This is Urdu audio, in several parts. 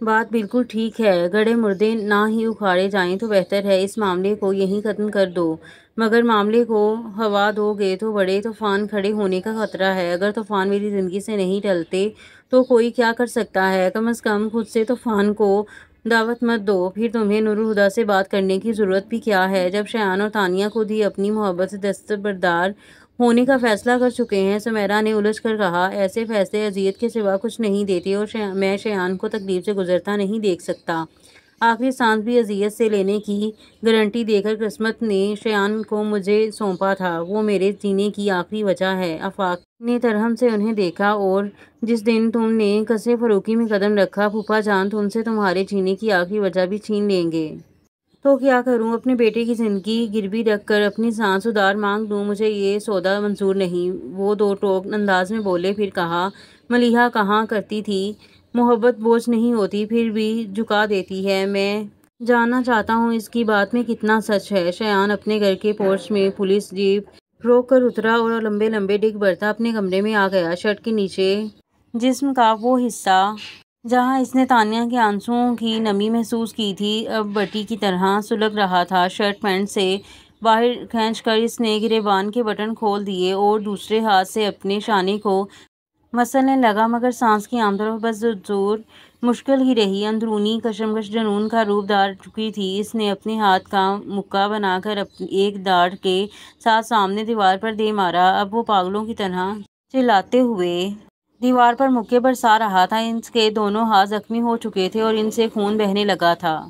بات بالکل ٹھیک ہے، گڑھے مردے نہ ہی اکھاڑے جائیں تو بہتر ہے، اس معاملے کو یہیں ختم کر دو۔ مگر معاملے کو ہوا دو گے تو بڑے طوفان کھڑے ہونے کا خطرہ ہے۔ اگر طوفان میری زندگی سے نہیں ٹلتے تو کوئی کیا کر سکتا ہے؟ کم از کم خود سے طوفان کو دعوت مت دو، پھر تمہیں نور الہدیٰ سے بات کرنے کی ضرورت بھی کیا ہے؟ جب شایان اور تانیہ خود ہی اپنی محبت سے دستبردار ہونے کا فیصلہ کر چکے ہیں، سمیرا نے الجھ کر کہا، ایسے فیصلے اذیت کے سوا کچھ نہیں دیتے اور میں شایان کو تکلیف سے گزرتا نہیں دیکھ سکتا۔ آخری سانس بھی اذیت سے لینے کی گارنٹی دے کر قسمت نے شایان کو مجھے سونپا تھا، وہ میرے جینے کی آخری وجہ ہے۔ آفاق نے ترہم سے انہیں دیکھا، اور جس دن تم نے قصے فروخی میں قدم رکھا، پھوپھا جان تم سے تمہارے جینے کی آخری وجہ بھی چھین لیں گے۔ تو کیا کروں؟ اپنے بیٹے کی زندگی گروی رکھ کر اپنی سانس ادھار مانگ لوں؟ مجھے یہ سودا منظور نہیں، وہ دو ٹوک انداز میں بولے۔ پھر کہا، ملیحہ کہا کرتی تھی، محبت بوجھ نہیں ہوتی، پھر بھی جھکا دیتی ہے۔ میں جاننا چاہتا ہوں اس کی بات میں کتنا سچ ہے۔ شایان اپنے گھر کے پورچ میں پولیس جیپ روک کر اترا اور لمبے لمبے ڈگ برتا اپنے کمرے میں آ گیا۔ شرٹ کے نیچے جسم کا وہ حصہ جہاں اس نے تانیہ کے آنسوؤں کی نمی محسوس کی تھی، اب بٹی کی طرح سلگ رہا تھا۔ شرٹ پینٹ سے باہر کھینچ کر اس نے گریبان کے بٹن کھول دیے اور دوسرے ہاتھ سے اپنے شانے کو مسلنے لگا، مگر سانس کی آمد و رفت بدستور مشکل ہی رہی۔ اندرونی کشمکش جنون کا روپ دھار چکی تھی۔ اس نے اپنے ہاتھ کا مکہ بنا کر ایک ڈانٹ کے ساتھ سامنے دیوار پر دے مارا۔ اب وہ پاگلوں کی طرح چلاتے ہوئے دیوار پر مکے برسا رہا تھا۔ اس کے دونوں ہاتھ زخمی ہو چکے تھے اور ان سے خون بہنے لگا تھا۔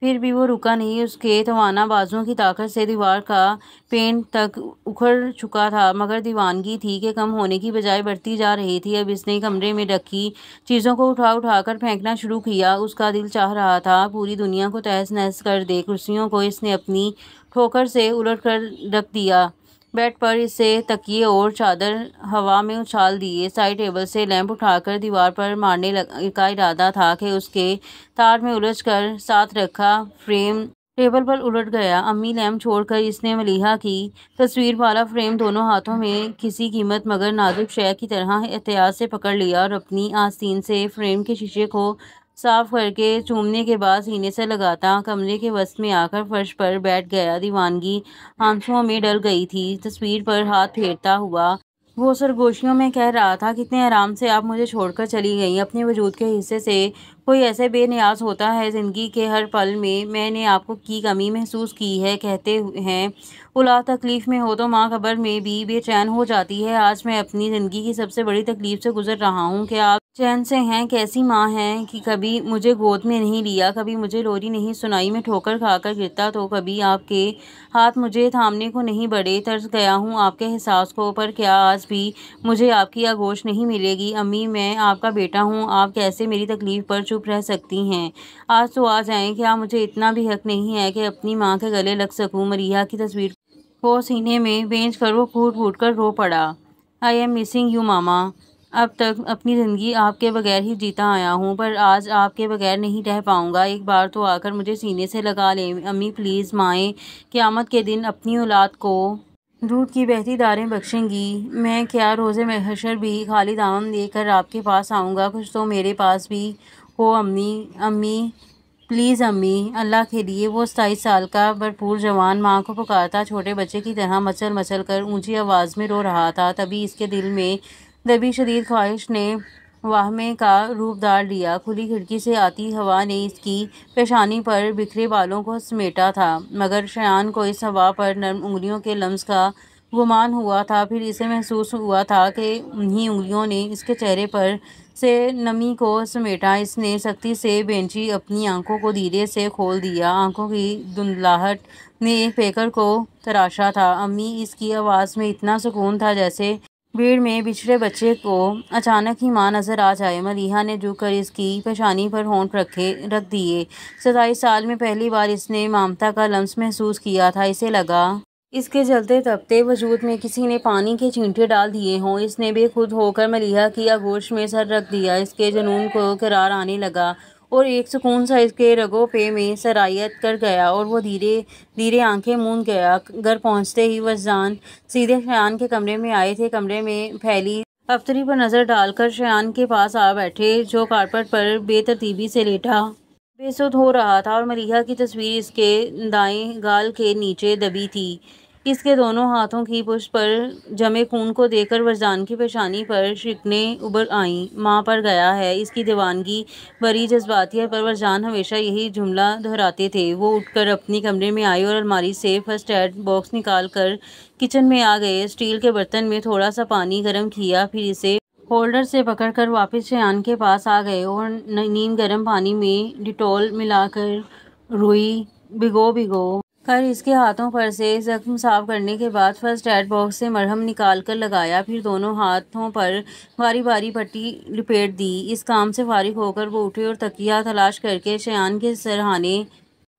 پھر بھی وہ رکا نہیں۔ اس کے توانا بازوؤں کی طاقت سے دیوار کا پینٹ تک اکھڑ چکا تھا، مگر دیوانگی تھی کہ کم ہونے کی بجائے بڑھتی جا رہی تھی۔ اب اس نے کمرے میں رکھی چیزوں کو اٹھا اٹھا کر پھینکنا شروع کیا۔ اس کا دل چاہ رہا تھا پوری دنیا کو تہس نہس کر دے۔ کرسیوں کو اس نے اپنی ٹھوکر سے الٹ کر رکھ دیا، بیڈ پر سے تکیے اور چادر ہوا میں اچھال دیے۔ سائڈ ٹیبل سے لیمپ اٹھا کر دیوار پر مارنے کا ارادہ تھا کہ اس کے تار میں الجھ کر ساتھ رکھا فریم ٹیبل پر الٹ گیا۔ امی لیمپ چھوڑ کر اس نے ملیحہ کی تصویر والا فریم دونوں ہاتھوں میں کسی قیمت مگر نازک شے کی طرح احتیاط سے پکڑ لیا اور اپنی آستین سے فریم کے شیشے کو صاف کر کے چومنے کے بعد سینے سے لگاتا کمرے کے وسط میں آ کر فرش پر بیٹھ گیا۔ دیوانگی آنسوؤں میں ڈل گئی تھی۔ تصویر پر ہاتھ پھیرتا ہوا وہ سرگوشیوں میں کہہ رہا تھا، کتنے آرام سے آپ مجھے چھوڑ کر چلی گئیں۔ اپنے وجود کے حصے سے کوئی ایسے بے نیاز ہوتا ہے زندگی کے ہر پل میں نے آپ کی کمی محسوس کی ہے۔ کہتے ہیں اولاد تکلیف میں ہو تو ماں قبر میں بھی بے چین ہو جاتی ہے۔ آج میں اپنی زندگی کی سب سے بڑی تکلیف سے گزر رہا ہوں کہ آپ چین سے ہیں۔ کیسی ماں ہیں کہ کبھی مجھے گود میں نہیں لیا، کبھی مجھے لوری نہیں سنائی، میں ٹھوکر کھا کر گرتا تو کبھی آپ کے ہاتھ مجھے تھامنے کو نہیں بڑھے۔ ترس گیا ہوں آپ کے احساس کو، پر کیا آج بھی مجھے آپ کی آغوش نہیں ملے گی؟ امی، میں آپ کا بیٹا ہوں، آپ کیسے میری تکلیف پر چپ رہ سکتی ہیں؟ آج تو آ جائیں۔ کیا مجھے اتنا بھی حق نہیں ہے کہ اپنی ماں کے گلے لگ سکوں؟ ملیحہ کی تصویر کو سینے میں بھینچ کر وہ پھوٹ پھوٹ کر رو پڑا۔ آئی ایم مسنگ یو ماما۔ اب تک اپنی زندگی آپ کے بغیر ہی جیتا آیا ہوں، پر آج آپ کے بغیر نہیں رہ پاؤں گا۔ ایک بار تو آ کر مجھے سینے سے لگا لیں۔ امی پلیز، مائیں قیامت کے دن اپنی اولاد کو دودھ کی بہتی داریں بخشیں گی۔ میں کیا روز محشر بھی خالی دامن لے کر آپ کے پاس آؤں گا؟ کچھ تو میرے پاس بھی ہو امی۔ امی پلیز امی، اللہ کے لیے۔ وہ 27 سال کا بھرپور جوان ماں کو پکارتا چھوٹے بچے کی طرح مچل مچل کر اونچی آواز میں رو رہا تھا۔ تبھی اس کے دل میں دبی شدید خواہش نے واہمے کا روپ دھار لیا۔ کھلی کھڑکی سے آتی ہوا نے اس کی پیشانی پر بکھرے بالوں کو سمیٹا تھا، مگر شایان کو اس ہوا پر نرم انگلیوں کے لمس کا گمان ہوا تھا۔ پھر اسے محسوس ہوا تھا کہ انہی انگلیوں نے اس کے چہرے پر سے نمی کو سمیٹا۔ اس نے سختی سے بھینچی اپنی آنکھوں کو دھیرے سے کھول دیا۔ آنکھوں کی دھندلاہٹ نے ایک پیکر کو تراشا تھا۔ امی، اس کی آواز میں اتنا سکون تھا جیسے بھیڑ میں بچھڑے بچے کو اچانک ہی ماں نظر آ جائے۔ ملیحہ نے جھک کر اس کی پیشانی پر ہونٹ رکھ دیے۔ 27 سال میں پہلی بار اس نے ممتا کا لمس محسوس کیا تھا۔ اسے لگا اس کے جلتے تپتے وجود میں کسی نے پانی کے چھینٹے ڈال دیے ہوں۔ اس نے بے خود ہو کر ملیحہ کی آغوش میں سر رکھ دیا۔ اس کے جنون کو قرار آنے لگا اور ایک سکون سا اس کے رگوں پے میں سرایت کر گیا اور وہ دھیرے دھیرے آنکھیں موند گیا۔ گھر پہنچتے ہی وجدان سیدھے شایان کے کمرے میں آئے تھے۔ کمرے میں پھیلی افطری پر نظر ڈال کر شایان کے پاس آ بیٹھے، جو کارپٹ پر بے ترتیبی سے لیٹا بے سدھ ہو رہا تھا اور ملیحہ کی تصویر اس کے دائیں گال کے نیچے دبی تھی۔ اس کے دونوں ہاتھوں کی پشت پر جمے خون کو دیکھ کر وجدان کی پیشانی پر شکنیں ابھر آئیں۔ ماں پر گیا ہے اس کی دیوانگی بھری جذباتیت پر وجدان ہمیشہ یہی جملہ دہراتے تھے۔ وہ اٹھ کر اپنے کمرے میں آئے اور الماری سے فرسٹ ایڈ باکس نکال کر کچن میں آ گئے۔ اسٹیل کے برتن میں تھوڑا سا پانی گرم کیا، پھر اسے ہولڈر سے پکڑ کر واپس شایان کے پاس آ گئے اور نیم گرم پانی میں ڈیٹول ملا کر روئی بھگو کر اس کے ہاتھوں پر سے زخم صاف کرنے کے بعد فرسٹ ایڈ باکس سے مرہم نکال کر لگایا، پھر دونوں ہاتھوں پر باری باری پٹی لپیٹ دی۔ اس کام سے فارغ ہو کر وہ اٹھے اور تکیہ تلاش کر کے شایان کے سرہانے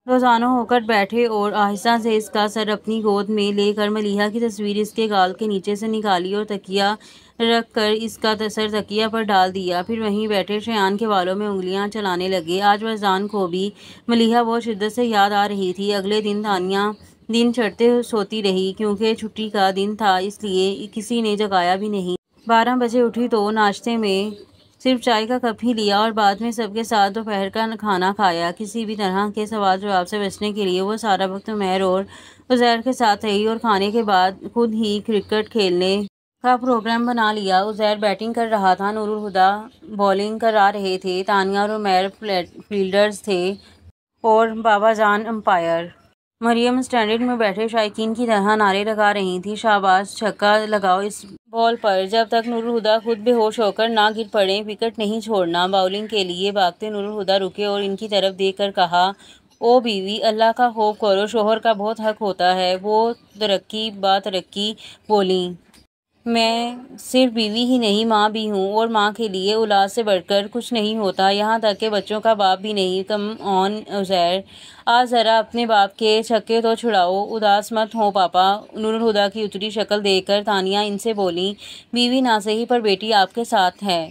روزانوں ہو کر بیٹھے اور آہستہ سے اس کا سر اپنی گود میں لے کر ملیحہ کی تصویر اس کے گال کے نیچے سے نکالی اور تکیہ رکھ کر اس کا سر تکیہ پر ڈال دیا۔ پھر وہیں بیٹھے شایان کے بالوں میں انگلیاں چلانے لگے۔ آج وجدان کو بھی ملیحہ بہت شدت سے یاد آ رہی تھی۔ اگلے دن تانیہ دن چڑھتے سوتی رہی، کیونکہ چھٹی کا دن تھا اس لیے کسی نے جگایا بھی نہیں۔ 12 بجے اٹھی تو ناشتے میں صرف چائے کا کپ ہی لیا اور بعد میں سب کے ساتھ دوپہر کا کھانا کھایا۔ کسی بھی طرح کے سوال جواب سے بچنے کے لیے وہ سارا وقت عمیر اور عزیر کے ساتھ رہی اور کھانے کے بعد خود ہی کرکٹ کھیلنے کا پروگرام بنا لیا۔ عزیر بیٹنگ کر رہا تھا، نور الہدیٰ بولنگ کرا رہے تھے، تانیہ اور عمیر فیلڈرز تھے اور بابا جان امپائر۔ مریم اسٹینڈ میں بیٹھے شائقین کی طرح نعرے لگا رہی تھیں، شاباش، چھکا لگاؤ اس بال پر، جب تک نور الہدیٰ خود بے ہوش ہو کر نہ گر پڑیں، وکٹ نہیں چھوڑنا۔ باؤلنگ کے لیے بھاگتے نور الہدیٰ رکے اور ان کی طرف دیکھ کر کہا، او بیوی، اللہ کا خوف کرو، شوہر کا بہت حق ہوتا ہے۔ وہ ترقی با ترقی بولیں، میں صرف بیوی ہی نہیں ماں بھی ہوں، اور ماں کے لیے اولاد سے بڑھ کر کچھ نہیں ہوتا، یہاں تک کہ بچوں کا باپ بھی نہیں۔ کم آن عزیر، آج ذرا اپنے باپ کے چھکے تو چھڑاؤ، اداس مت ہو پاپا۔ نور الہدیٰ کی اتری شکل دیکھ کر تانیہ ان سے بولیں، بیوی نہ سہی پر بیٹی آپ کے ساتھ ہے۔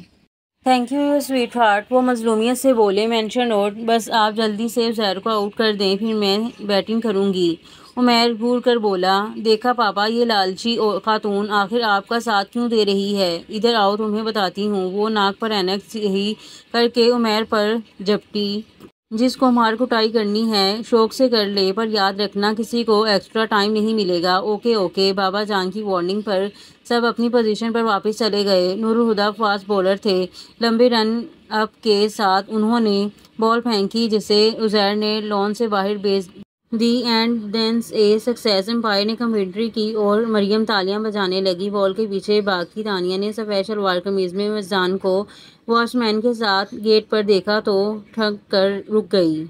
Thank you your sweetheart. وہ مظلومیت سے بولے، مینشن نوٹ، بس آپ جلدی سے عزیر کو آؤٹ کر دیں، پھر میں بیٹنگ کروں گی۔ عمیر گھور کر بولا، دیکھا پاپا، یہ لالچی خاتون آخر آپ کا ساتھ کیوں دے رہی ہے؟ ادھر آؤ، تمہیں بتاتی ہوں۔ وہ ناک پر اینک صحیح کر کے عمیر پر جھپٹی، جس کو مار کٹائی کرنی ہے شوق سے کر لے، پر یاد رکھنا کسی کو ایکسٹرا ٹائم نہیں ملے گا۔ Okay okay. بابا جان کی وارننگ پر سب اپنی پوزیشن پر واپس چلے گئے۔ نور الہدیٰ فاسٹ بولر تھے، لمبے رن اپ کے ساتھ انہوں نے بال پھینکی جسے عزیر نے لان سے باہر بھیج دی، and that's a success. Umpire نے کمنٹری کی اور مریم تالیاں بجانے لگی۔ بال کے پیچھے بھاگتی تانیہ نے سفید شلوار قمیض میں وجدان کو واچ مین کے ساتھ گیٹ پر دیکھا تو ٹھنک کر رک گئی،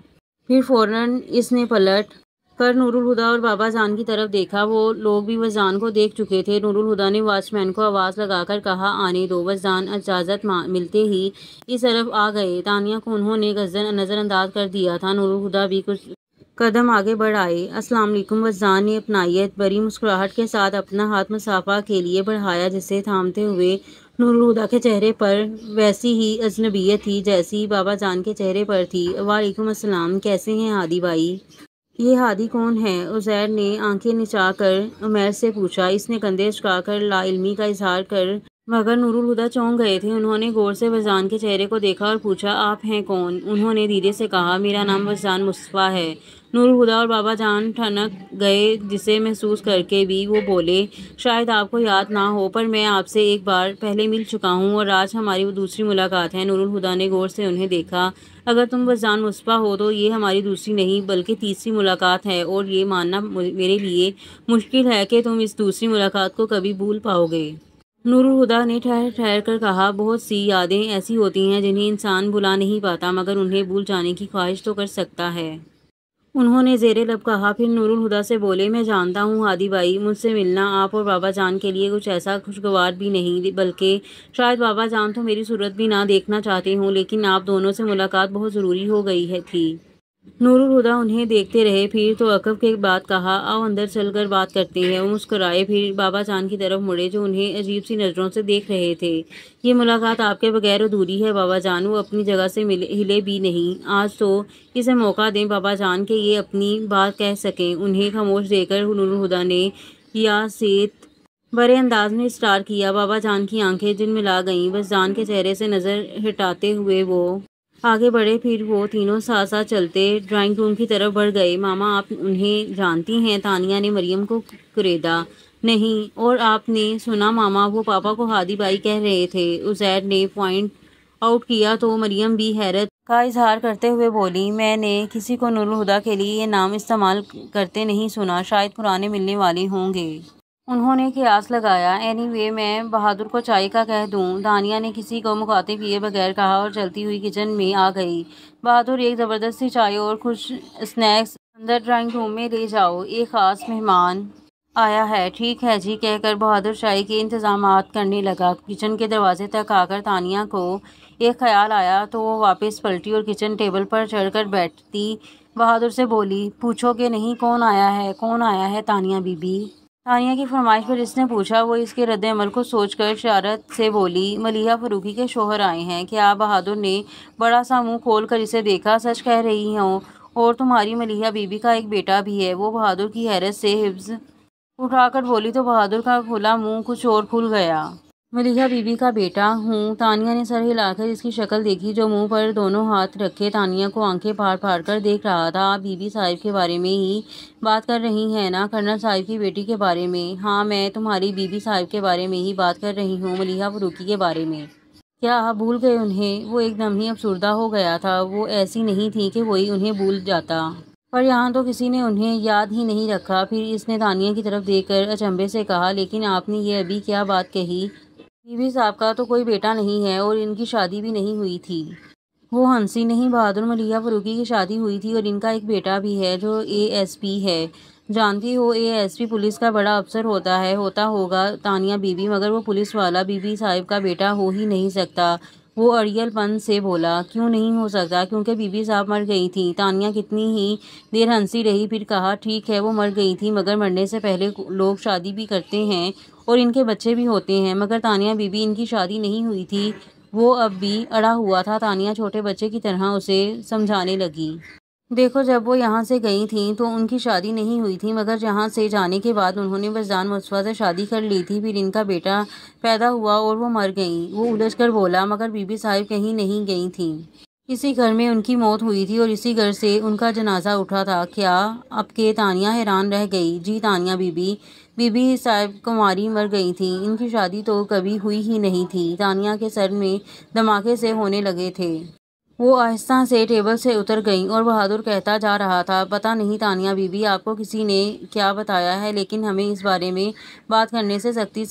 پھر فوراً اس نے پلٹ کر نور الہدیٰ اور بابا جان کی طرف دیکھا۔ وہ لوگ بھی وجدان کو دیکھ چکے تھے۔ نور الہدیٰ نے واچ مین کو آواز لگا کر کہا، آنے دو۔ وجدان اجازت ملتے ہی اس طرف آ گئے۔ تانیہ کو انہوں نے نظر انداز کر دیا تھا۔ نور الہدیٰ بھی کچھ قدم آگے بڑھ آئے۔ السلام علیکم۔ وجدان نے اپنائیت بھری مسکراہٹ کے ساتھ اپنا ہاتھ مصافحہ کے لیے بڑھایا، جسے تھامتے ہوئے نور الہدیٰ کے چہرے پر ویسی ہی اجنبیت تھی جیسی بابا جان کے چہرے پر تھی۔ وعلیکم السلام، کیسے ہیں ہادی بھائی؟ یہ ہادی کون ہے؟ عزیر نے آنکھیں نچا کر عمیر سے پوچھا۔ اس نے کندھے اچکا کر لا علمی کا اظہار کر، مگر نور الہدیٰ چونک گئے تھے۔ انہوں نے غور سے وجدان کے چہرے کو دیکھا اور پوچھا، آپ ہیں کون؟ انہوں نے دھیرے سے کہا، میرا نام وجدان مصطفیٰ ہے۔ نور الہدیٰ اور بابا جان ٹھنک گئے، جسے محسوس کر کے بھی وہ بولے، شاید آپ کو یاد نہ ہو، پر میں آپ سے ایک بار پہلے مل چکا ہوں اور آج ہماری دوسری ملاقات ہے۔ نور الہدیٰ نے غور سے انہیں دیکھا، اگر تم وجدان مصطفیٰ ہو تو یہ ہماری دوسری نہیں بلکہ تیسری ملاقات ہے، اور یہ ماننا میرے لیے مشکل ہے کہ تم اس دوسری ملاقات کو کبھی بھول پاؤ گے۔ نور الہدیٰ نے ٹھہر کر کہا، بہت سی یادیں ایسی ہوتی ہیں جنہیں انسان بھلا نہیں پاتا، مگر انہیں بھول جانے کی خواہش تو کر سکتا ہے۔ انہوں نے زیر لب کہا، پھر نور الہدیٰ سے بولے، میں جانتا ہوں ہادی بھائی، مجھ سے ملنا آپ اور بابا جان کے لیے کچھ ایسا خوشگوار بھی نہیں، بلکہ شاید بابا جان تو میری صورت بھی نہ دیکھنا چاہتے ہوں، لیکن آپ دونوں سے ملاقات بہت ضروری ہو گئی تھی۔ نور الہدیٰ انہیں دیکھتے رہے، پھر تو عقب کے بعد کہا، آؤ اندر چل کر بات کرتے ہیں۔ وہ مسکرائے، پھر بابا جان کی طرف مڑے، جو انہیں عجیب سی نظروں سے دیکھ رہے تھے۔ یہ ملاقات آپ کے بغیر ادھوری ہے بابا جان۔ وہ اپنی جگہ سے ہلے بھی نہیں۔ آج تو اسے موقع دیں بابا جان کہ یہ اپنی بات کہہ سکیں۔ انہیں خاموش دیکھ کر نور الہدیٰ نے یا سیت بڑے انداز میں اسٹار کیا۔ بابا جان کی آنکھیں جلملا گئیں۔ بس جان کے چہرے سے نظر ہٹاتے ہوئے وہ آگے بڑھے، پھر وہ تینوں ساتھ ساتھ چلتے ڈرائنگ روم کی طرف بڑھ گئے۔ ماما، آپ انہیں جانتی ہیں؟ تانیہ نے مریم کو کریدا۔ نہیں، اور آپ نے سنا ماما، وہ پاپا کو ہادی بھائی کہہ رہے تھے، عزیر نے پوائنٹ آؤٹ کیا تو مریم بھی حیرت کا اظہار کرتے ہوئے بولی، میں نے کسی کو نور الہدیٰ کے لیے یہ نام استعمال کرتے نہیں سنا، شاید پرانے ملنے والے ہوں گے۔ انہوں نے قیاس لگایا، اینی وے میں بہادر کو چائے کا کہہ دوں؟ دانیہ نے کسی کو مخاطب کیے بغیر کہا اور چلتی ہوئی کچن میں آ گئی۔ بہادر، ایک زبردست سی چائے اور کچھ اسنیکس اندر ڈرائنگ روم میں لے جاؤ، ایک خاص مہمان آیا ہے۔ ٹھیک ہے جی، کہہ کر بہادر چائے کے انتظامات کرنے لگا۔ کچن کے دروازے تک آ کر تانیہ کو ایک خیال آیا تو وہ واپس پلٹی اور کچن ٹیبل پر چڑھ کر بیٹھتی بہادر سے بولی، پوچھو گے نہیں کون آیا ہے؟ کون آیا ہے تانیہ بی بی؟ تانیہ کی فرمائش پر اس نے پوچھا۔ وہ اس کے رد عمل کو سوچ کر اشارت سے بولی، ملیحہ فروخی کے شوہر آئے ہیں۔ کیا؟ بہادر نے بڑا سا منہ کھول کر اسے دیکھا۔ سچ کہہ رہی ہوں، اور تمہاری ملیحہ بی بی کا ایک بیٹا بھی ہے؟ وہ بہادر کی حیرت سے حفظ اٹھا کر بولی تو بہادر کا کھلا منہ کچھ اور کھل گیا۔ ملیحہ بی بی کا بیٹا ہوں؟ تانیہ نے سر ہلا کر اس کی شکل دیکھی جو منہ پر دونوں ہاتھ رکھے تانیہ کو آنکھیں پھاڑ پھاڑ کر دیکھ رہا تھا۔ آپ بی بی صاحب کے بارے میں ہی بات کر رہی ہیں نا؟ کرنل صاحب کی بیٹی کے بارے میں؟ ہاں، میں تمہاری بی بی صاحب کے بارے میں ہی بات کر رہی ہوں، ملیحہ فروخی کے بارے میں۔ کیا آپ بھول گئے انہیں؟ وہ ایک دم ہی افسردہ ہو گیا تھا۔ وہ ایسی نہیں تھی کہ کوئی انہیں بھول جاتا، پر یہاں تو کسی نے انہیں یاد ہی نہیں رکھا۔ پھر اس نے تانیہ کی طرف دیکھ کر اچنبھے سے کہا، لیکن آپ نے یہ ابھی کیا بات کہی؟ بی بی صاحب کا تو کوئی بیٹا نہیں ہے، اور ان کی شادی بھی نہیں ہوئی تھی۔ وہ ہنسی۔ نہیں بہادر، ملیحہ فروخی کی شادی ہوئی تھی اور ان کا ایک بیٹا بھی ہے جو اے ایس پی ہے۔ جانتی ہو، اے ایس پی پولیس کا بڑا افسر ہوتا ہے۔ ہوتا ہوگا تانیہ بی بی، مگر وہ پولیس والا بی بی صاحب کا بیٹا ہو ہی نہیں سکتا۔ وہ اڑیل پن سے بولا، کیوں نہیں ہو سکتا؟ کیونکہ بی بی صاحب مر گئی تھیں۔ تانیہ کتنی ہی دیر ہنسی رہی، پھر کہا، ٹھیک ہے وہ مر گئی تھیں، مگر مرنے سے پہلے لوگ شادی بھی کرتے ہیں اور ان کے بچے بھی ہوتے ہیں، مگر تانیہ بی بی ان کی شادی نہیں ہوئی تھی۔ وہ اب بھی اڑا ہوا تھا۔ تانیہ چھوٹے بچے کی طرح اسے سمجھانے لگی، دیکھو جب وہ یہاں سے گئی تھیں تو ان کی شادی نہیں ہوئی تھی، مگر یہاں سے جانے کے بعد انہوں نے وجدان مصطفیٰ سے شادی کر لی تھی، پھر ان کا بیٹا پیدا ہوا اور وہ مر گئیں۔ وہ الجھ کر بولا، مگر بی بی صاحب کہیں نہیں گئی تھیں، اسی گھر میں ان کی موت ہوئی تھی اور اسی گھر سے ان کا جنازہ اٹھا تھا۔ کیا؟ اب کہ تانیہ حیران رہ گئی۔ جی تانیہ بی بی، بی بی صاحب کنواری مر گئی تھیں، ان کی شادی تو کبھی ہوئی ہی نہیں تھی۔ تانیہ کے سر میں دھماکے سے ہونے لگے تھے۔ وہ آہستہ سے ٹیبل سے اتر گئیں اور بہادر کہتا جا رہا تھا، پتہ نہیں تانیہ بی بی، آپ کو کسی نے کیا بتایا ہے، لیکن ہمیں اس بارے میں بات کرنے سے سختی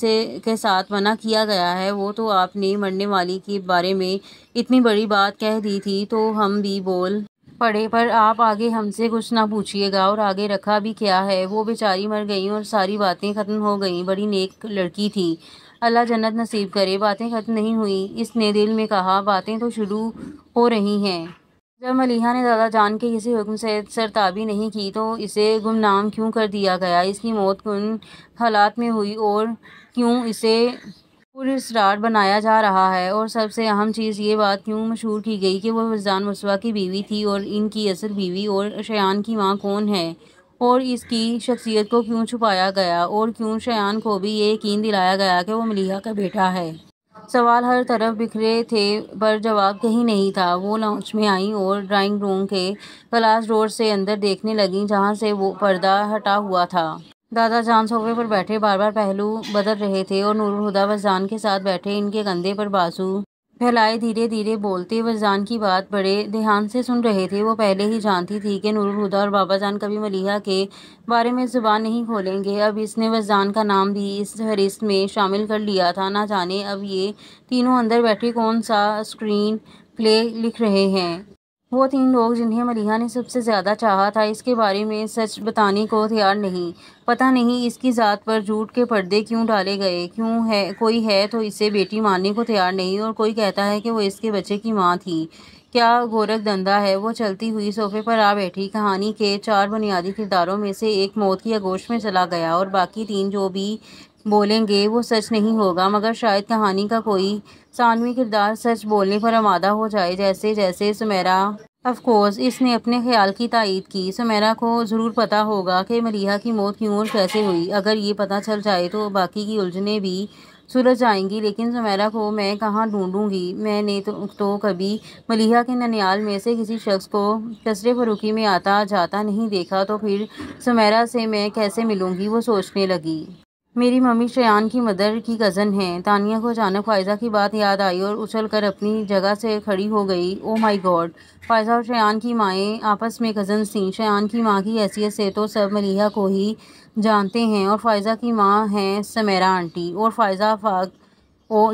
کے ساتھ منع کیا گیا ہے۔ وہ تو آپ نے مرنے والی کے بارے میں اتنی بڑی بات کہہ دی تھی تو ہم بھی بول پڑے، پر آپ آگے ہم سے کچھ نہ پوچھیے گا۔ اور آگے رکھا بھی کیا ہے؟ وہ بیچاری مر گئیں اور ساری باتیں ختم ہو گئیں۔ بڑی نیک لڑکی تھی، اللہ جنت نصیب کرے۔ باتیں ختم نہیں ہوئیں، اس نے دل میں کہا، باتیں تو شروع ہو رہی ہیں۔ جب ملیحہ نے دادا جان کے کسی حکم سے سرتابی نہیں کی تو اسے گمنام کیوں کر دیا گیا؟ اس کی موت کن حالات میں ہوئی اور کیوں اسے پراسرار بنایا جا رہا ہے؟ اور سب سے اہم چیز، یہ بات کیوں مشہور کی گئی کہ وہ وجدان مصطفیٰ کی بیوی تھی؟ اور ان کی اصل بیوی اور شایان کی ماں کون ہے؟ اور اس کی شخصیت کو کیوں چھپایا گیا؟ اور کیوں شایان کو بھی یہ یقین دلایا گیا کہ وہ ملیحہ کا بیٹا ہے؟ سوال ہر طرف بکھرے تھے پر جواب کہیں نہیں تھا۔ وہ لاؤنج میں آئیں اور ڈرائنگ روم کے گلاس ڈور سے اندر دیکھنے لگیں جہاں سے وہ پردہ ہٹا ہوا تھا۔ دادا جان صوفے پر بیٹھے بار بار پہلو بدل رہے تھے اور نور الہدیٰ وجدان کے ساتھ بیٹھے ان کے کندھے پر بازو پھیلائے دھیرے دھیرے بولتے وجدان کی بات بڑے دھیان سے سن رہے تھے۔ وہ پہلے ہی جانتی تھی کہ نور الہدیٰ اور بابا جان کبھی ملیحہ کے بارے میں زبان نہیں کھولیں گے۔ اب اس نے وجدان کا نام بھی اس فہرست میں شامل کر لیا تھا۔ نہ جانے اب یہ تینوں اندر بیٹھے کون سا اسکرین پلے لکھ رہے ہیں۔ وہ تین لوگ جنہیں ملیحہ نے سب سے زیادہ چاہا تھا اس کے بارے میں سچ بتانے کو تیار نہیں۔ پتہ نہیں اس کی ذات پر جھوٹ کے پردے کیوں ڈالے گئے۔ کوئی ہے تو اسے بیٹی ماننے کو تیار نہیں اور کوئی کہتا ہے کہ وہ اس کے بچے کی ماں تھی۔ کیا گورکھ دھندا ہے؟ وہ چلتی ہوئی صوفے پر آ بیٹھی۔ کہانی کے 4 بنیادی کرداروں میں سے ایک موت کی آغوش میں چلا گیا اور باقی 3 جو بھی بولیں گے وہ سچ نہیں ہوگا، مگر شاید کہانی کا کوئی ثانوی کردار سچ بولنے پر آمادہ ہو جائے، جیسے سمیرا آف کورس، اس نے اپنے خیال کی تائید کی۔ سمیرا کو ضرور پتہ ہوگا کہ ملیحہ کی موت کیوں اور کیسے ہوئی۔ اگر یہ پتہ چل جائے تو باقی کی الجھنیں بھی سلجھ جائیں گی، لیکن سمیرا کو میں کہاں ڈھونڈوں گی؟ میں نے تو کبھی ملیحہ کے ننیال میں سے کسی شخص کو کثرے فروخی میں آتا جاتا نہیں دیکھا، تو پھر سمیرا سے میں کیسے ملوں گی؟ وہ سوچنے لگی۔ میری ممی شایان کی مدر کی کزن ہیں۔ تانیہ کو اچانک فائزہ کی بات یاد آئی اور اچھل کر اپنی جگہ سے کھڑی ہو گئی۔ او مائی گاڈ! فائزہ اور شایان کی مائیں آپس میں کزنز تھیں۔ شایان کی ماں کی حیثیت سے تو سب ملیحہ کو ہی جانتے ہیں، اور فائزہ کی ماں ہیں سمیرا آنٹی اور فائزہ آفاق،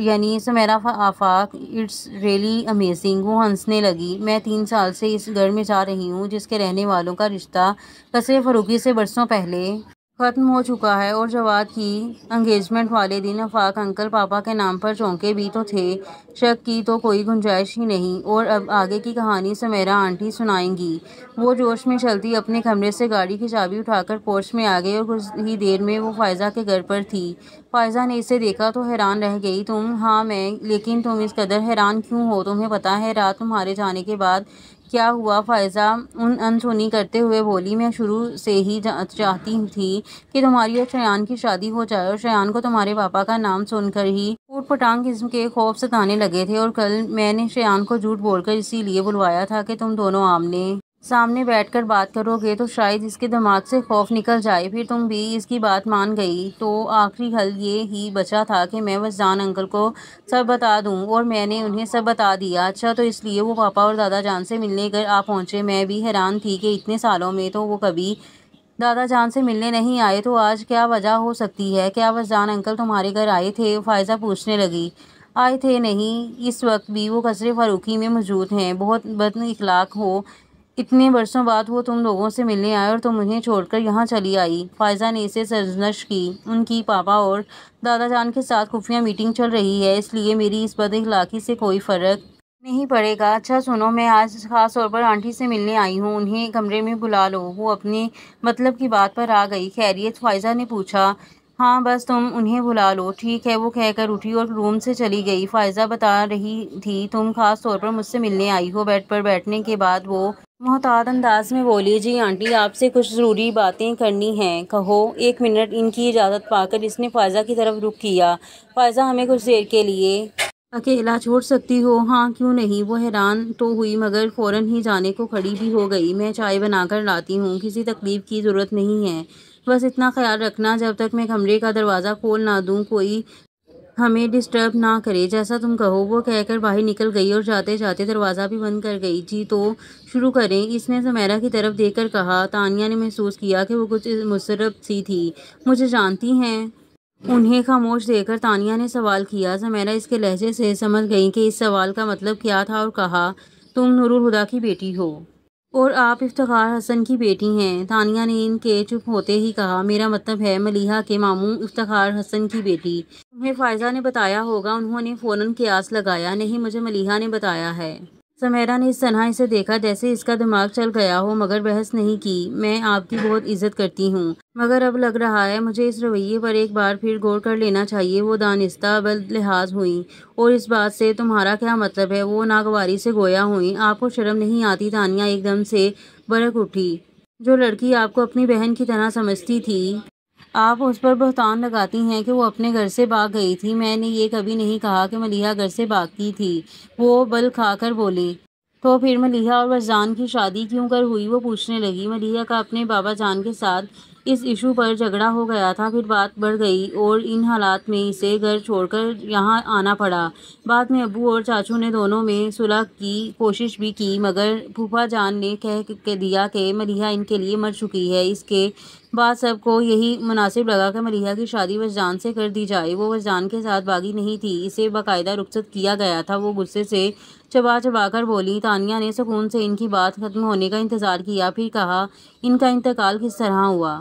یعنی Sameera Afaq. It's really amazing! وہ ہنسنے لگی۔ میں 3 سال سے اس گھر میں جا رہی ہوں جس کے رہنے والوں کا رشتہ کثرے فروخی سے برسوں پہلے ختم ہو چکا ہے، اور جواد کی انگیجمنٹ والے دن آفاق انکل پاپا کے نام پر چونکے بھی تو تھے۔ شک کی تو کوئی گنجائش ہی نہیں۔ اور اب آگے کی کہانی سمیرا آنٹی سنائیں گی۔ وہ جوش میں چلتی اپنے کمرے سے گاڑی کی چابی اٹھا کر پورچ میں آ گئی اور کچھ ہی دیر میں وہ فائزہ کے گھر پر تھی۔ فائزہ نے اسے دیکھا تو حیران رہ گئی۔ تم؟ ہاں میں، لیکن تم اس قدر حیران کیوں ہو؟ تمہیں پتہ ہے رات تمہارے جانے کے بعد کیا ہوا؟ فائزہ انسنی کرتے ہوئے بولی۔ میں شروع سے ہی چاہتی تھی کہ تمہاری اور شایان کی شادی ہو جائے، اور شایان کو تمہارے پاپا کا نام سن کر ہی اوٹ پٹانگ قسم کے خوف ستانے لگے تھے، اور کل میں نے شایان کو جھوٹ بول کر اسی لیے بلوایا تھا کہ تم دونوں آمنے سامنے بیٹھ کر بات کرو گے تو شاید اس کے دماغ سے خوف نکل جائے۔ پھر تم بھی اس کی بات مان گئی، تو آخری حل یہ ہی بچا تھا کہ میں وجدان انکل کو سب بتا دوں، اور میں نے انہیں سب بتا دیا۔ اچھا، تو اس لیے وہ پاپا اور دادا جان سے ملنے گھر آ پہنچے؟ میں بھی حیران تھی کہ اتنے سالوں میں تو وہ کبھی دادا جان سے ملنے نہیں آئے، تو آج کیا وجہ ہو سکتی ہے؟ کیا وجدان انکل تمہارے گھر آئے تھے؟ فائزہ پوچھنے لگی۔ آئے تھے نہیں، اس وقت بھی وہ کثرے فروخی میں موجود ہیں۔ بہت بد اخلاق ہو، اتنے برسوں بعد وہ تم لوگوں سے ملنے آئے اور تم انہیں چھوڑ کر یہاں چلی آئی۔ فائزہ نے اسے سرزنش کی۔ ان کی پاپا اور دادا جان کے ساتھ خفیہ میٹنگ چل رہی ہے، اس لیے میری اس بد اخلاقی سے کوئی فرق نہیں پڑے گا۔ اچھا سنو، میں آج خاص طور پر آنٹی سے ملنے آئی ہوں، انہیں کمرے میں بلا لو۔ وہ اپنے مطلب کی بات پر آ گئی۔ خیریت؟ فائزہ نے پوچھا۔ ہاں بس تم انہیں بلا لو۔ ٹھیک ہے، وہ کہہ کر اٹھی اور روم سے چلی گئی۔ فائزہ بتا رہی تھی تم خاص طور پر مجھ سے ملنے آئی ہو۔ بیڈ پر بیٹھنے کے بعد وہ محتاط انداز میں بولی۔ جی آنٹی، آپ سے کچھ ضروری باتیں کرنی ہیں۔ کہو۔ 1 منٹ۔ ان کی اجازت پا کر اس نے فائزہ کی طرف رخ کیا۔ فائزہ، ہمیں کچھ دیر کے لیے اکیلا چھوڑ سکتی ہو؟ ہاں کیوں نہیں؟ وہ حیران تو ہوئی مگر فوراً ہی جانے کو کھڑی بھی ہو گئی۔ میں چائے بنا کر لاتی ہوں، کسی تکلیف کی ضرورت نہیں ہے، بس اتنا خیال رکھنا جب تک میں کمرے کا دروازہ کھول نہ دوں کوئی ہمیں ڈسٹرب نہ کرے۔ جیسا تم کہو۔ وہ کہہ کر باہر نکل گئی اور جاتے جاتے دروازہ بھی بند کر گئی۔ جی تو شروع کریں، اس نے سمیرا کی طرف دیکھ کر کہا۔ تانیہ نے محسوس کیا کہ وہ کچھ مضطرب سی تھی۔ مجھے جانتی ہیں؟ انہیں خاموش دیکھ کر تانیہ نے سوال کیا۔ سمیرا اس کے لہجے سے سمجھ گئی کہ اس سوال کا مطلب کیا تھا اور کہا، تم نور الہدیٰ کی بیٹی ہو اور آپ افتخار حسن کی بیٹی ہیں۔ تانیہ نے ان کے چپ ہوتے ہی کہا، میرا مطلب ہے ملیحہ کے ماموں افتخار حسن کی بیٹی۔ تمہیں فائزہ نے بتایا ہوگا۔ انہوں نے فوراً قیاس لگایا۔ نہیں، مجھے ملیحہ نے بتایا ہے۔ سمیرا نے اس طرح اسے دیکھا جیسے اس کا دماغ چل گیا ہو، مگر بحث نہیں کی۔ میں آپ کی بہت عزت کرتی ہوں، مگر اب لگ رہا ہے مجھے اس رویے پر ایک بار پھر غور کر لینا چاہیے۔ وہ دانستہ بد لحاظ ہوئیں۔ اور اس بات سے تمہارا کیا مطلب ہے؟ وہ ناگواری سے گویا ہوئیں۔ آپ کو شرم نہیں آتی؟ تانیہ ایک دم سے برک اٹھی۔ جو لڑکی آپ کو اپنی بہن کی طرح سمجھتی تھی، آپ اس پر بہتان لگاتی ہیں کہ وہ اپنے گھر سے بھاگ گئی تھی۔ میں نے یہ کبھی نہیں کہا کہ ملیحہ گھر سے بھاگی تھی۔ وہ بل کھا کر بولی۔ تو پھر ملیحہ اور وجدان کی شادی کیوں کر ہوئی؟ وہ پوچھنے لگی۔ ملیحہ کا اپنے بابا جان کے ساتھ اس ایشو پر جھگڑا ہو گیا تھا، پھر بات بڑھ گئی اور ان حالات میں اسے گھر چھوڑ کر یہاں آنا پڑا۔ بعد میں ابو اور چاچو نے دونوں میں صلح کی کوشش بھی کی، مگر پھوپھا جان نے کہہ دیا کہ ملیحہ ان کے لیے مر چکی ہے۔ اس کے بعد سب کو یہی مناسب لگا کہ ملیحہ کی شادی وجدان سے کر دی جائے۔ وہ وجدان کے ساتھ باغی نہیں تھی، اسے باقاعدہ رخصت کیا گیا تھا۔ وہ غصے سے چبا چبا کر بولی۔ تانیہ نے سکون سے ان کی بات ختم ہونے کا انتظار کیا، پھر کہا، ان کا انتقال کس طرح ہوا؟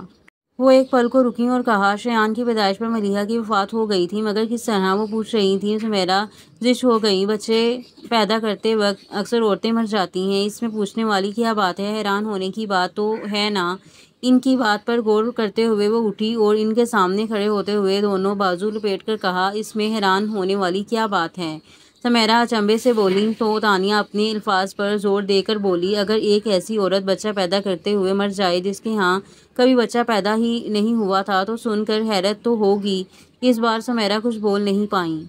وہ ایک پل کو رکیں اور کہا، شایان کی پیدائش پر ملیحہ کی وفات ہو گئی تھی، مگر کس طرح؟ وہ پوچھ رہی تھیں۔ سمیرا زشت ہو گئی۔ بچے پیدا کرتے وقت اکثر عورتیں مر جاتی ہیں، اس میں پوچھنے والی کیا بات ہے؟ حیران ہونے کی بات تو ہے نا؟ ان کی بات پر غور کرتے ہوئے وہ اٹھی اور ان کے سامنے کھڑے ہوتے ہوئے دونوں بازو لپیٹ کر کہا، اس میں حیران ہونے والی کیا بات ہے؟ سمیرہ اچنبے سے بولی تو تانیہ اپنے الفاظ پر زور دے کر بولی، اگر ایک ایسی عورت بچہ پیدا کرتے ہوئے مر جائے جس کے ہاں کبھی بچہ پیدا ہی نہیں ہوا تھا تو سن کر حیرت تو ہوگی۔ اس بار سمیرہ کچھ بول نہیں پائیں۔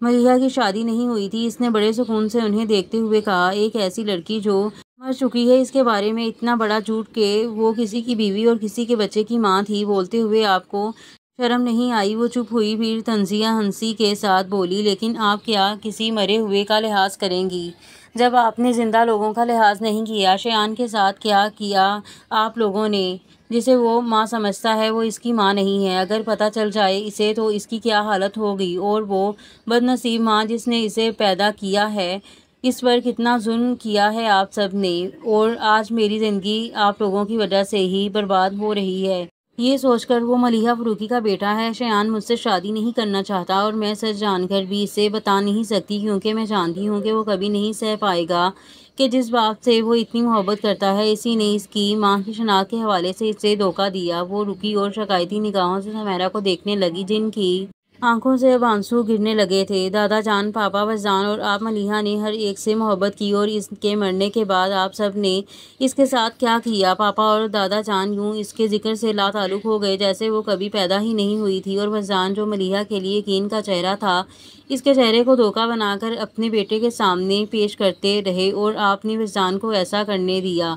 ملیحہ کی شادی نہیں ہوئی تھی۔ اس نے بڑے سکون سے انہیں دیکھتے ہوئے کہا، ایک ایسی لڑکی جو مر چکی ہے، اس کے بارے میں اتنا بڑا جھوٹ کہ وہ کسی کی بیوی اور کسی کے بچے کی ماں تھی، بولتے ہوئے آپ کو شرم نہیں آئی؟ وہ چپ ہوئی، پھر طنزیہ ہنسی کے ساتھ بولی، لیکن آپ کیا کسی مرے ہوئے کا لحاظ کریں گی جب آپ نے زندہ لوگوں کا لحاظ نہیں کیا؟ شیان کے ساتھ کیا کیا آپ لوگوں نے؟ جسے وہ ماں سمجھتا ہے وہ اس کی ماں نہیں ہے، اگر پتہ چل جائے اسے تو اس کی کیا حالت ہوگی؟ اور وہ بد نصیب ماں جس نے اسے پیدا کیا ہے، اس پر کتنا ظلم کیا ہے آپ سب نے، اور آج میری زندگی آپ لوگوں کی وجہ سے ہی برباد ہو رہی ہے۔ یہ سوچ کر وہ ملیحہ فروخی کا بیٹا ہے۔ شیان مجھ سے شادی نہیں کرنا چاہتا اور میں سچ جان کر بھی اسے بتا نہیں سکتی، کیونکہ میں جانتی ہوں کہ وہ کبھی نہیں سہ پائے گا کہ جس باپ سے وہ اتنی محبت کرتا ہے اسی نے اس کی ماں کی شناخت کے حوالے سے اسے دھوکہ دیا۔ وہ رکی اور شکایتی نگاہوں سے سمیرہ کو دیکھنے لگی، جن کی آنکھوں سے اب آنسو گرنے لگے تھے۔ دادا جان، پاپا، وجدان اور آپ ملیحہ نے ہر ایک سے محبت کی، اور اس کے مرنے کے بعد آپ سب نے اس کے ساتھ کیا کیا؟ پاپا اور دادا جان یوں اس کے ذکر سے لا تعلق ہو گئے جیسے وہ کبھی پیدا ہی نہیں ہوئی تھی، اور وجدان جو ملیحہ کے لیے یقین کا چہرہ تھا، اس کے چہرے کو دھوکہ بنا کر اپنے بیٹے کے سامنے پیش کرتے رہے، اور آپ نے وجدان کو ایسا کرنے دیا۔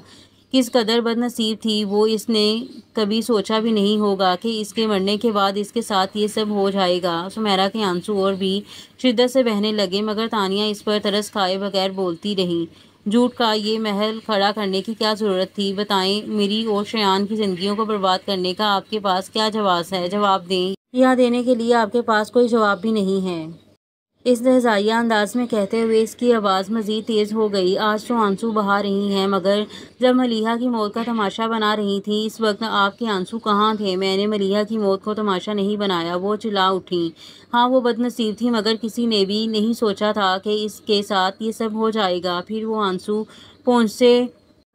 کس قدر بد نصیب تھی وہ، اس نے کبھی سوچا بھی نہیں ہوگا کہ اس کے مرنے کے بعد اس کے ساتھ یہ سب ہو جائے گا۔ سمیرہ کے آنسو اور بھی شدت سے بہنے لگے، مگر تانیہ اس پر ترس کھائے بغیر بولتی رہی۔ جھوٹ کا یہ محل کھڑا کرنے کی کیا ضرورت تھی؟ بتائیں، میری اور شیان کی زندگیوں کو برباد کرنے کا آپ کے پاس کیا جواز ہے؟ جواب دیں۔ یا دینے کے لیے آپ کے پاس کوئی جواب بھی نہیں ہے؟ استہزائیہ انداز میں کہتے ہوئے اس کی آواز مزید تیز ہو گئی۔ آج تو آنسو بہا رہی ہیں، مگر جب ملیحہ کی موت کا تماشا بنا رہی تھیں اس وقت آپ کے آنسو کہاں تھے؟ میں نے ملیحہ کی موت کو تماشا نہیں بنایا، وہ چلا اٹھیں۔ ہاں، وہ بد نصیب تھی، مگر کسی نے بھی نہیں سوچا تھا کہ اس کے ساتھ یہ سب ہو جائے گا۔ پھر وہ آنسو پوچھے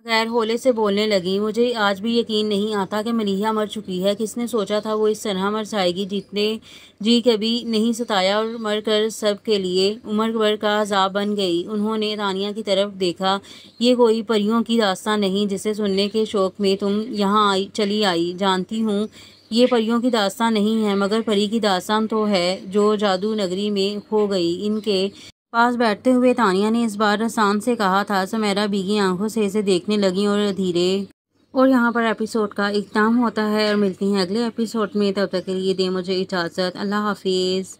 بغیر ہولے سے بولنے لگی، مجھے آج بھی یقین نہیں آتا کہ ملیحہ مر چکی ہے۔ کس نے سوچا تھا وہ اس طرح مر جائے گی؟ جتنے جی کبھی نہیں ستایا، اور مر کر سب کے لیے عمر بھر کا عذاب بن گئی۔ انہوں نے تانیہ کی طرف دیکھا، یہ کوئی پریوں کی داستان نہیں جسے سننے کے شوق میں تم یہاں چلی آئی۔ جانتی ہوں یہ پریوں کی داستان نہیں ہے، مگر پری کی داستان تو ہے جو جادو نگری میں کھو گئی۔ ان کے پاس بیٹھتے ہوئے تانیہ نے اس بار رسان سے کہا تھا۔ سمیرہ بھیگی آنکھوں سے اسے دیکھنے لگیں اور ادھیرے۔ اور یہاں پر ایپیسوڈ کا اختتام ہوتا ہے، اور ملتی ہیں اگلے ایپیسوڈ میں۔ تب تک کے لیے دیں مجھے اجازت۔ اللہ حافظ۔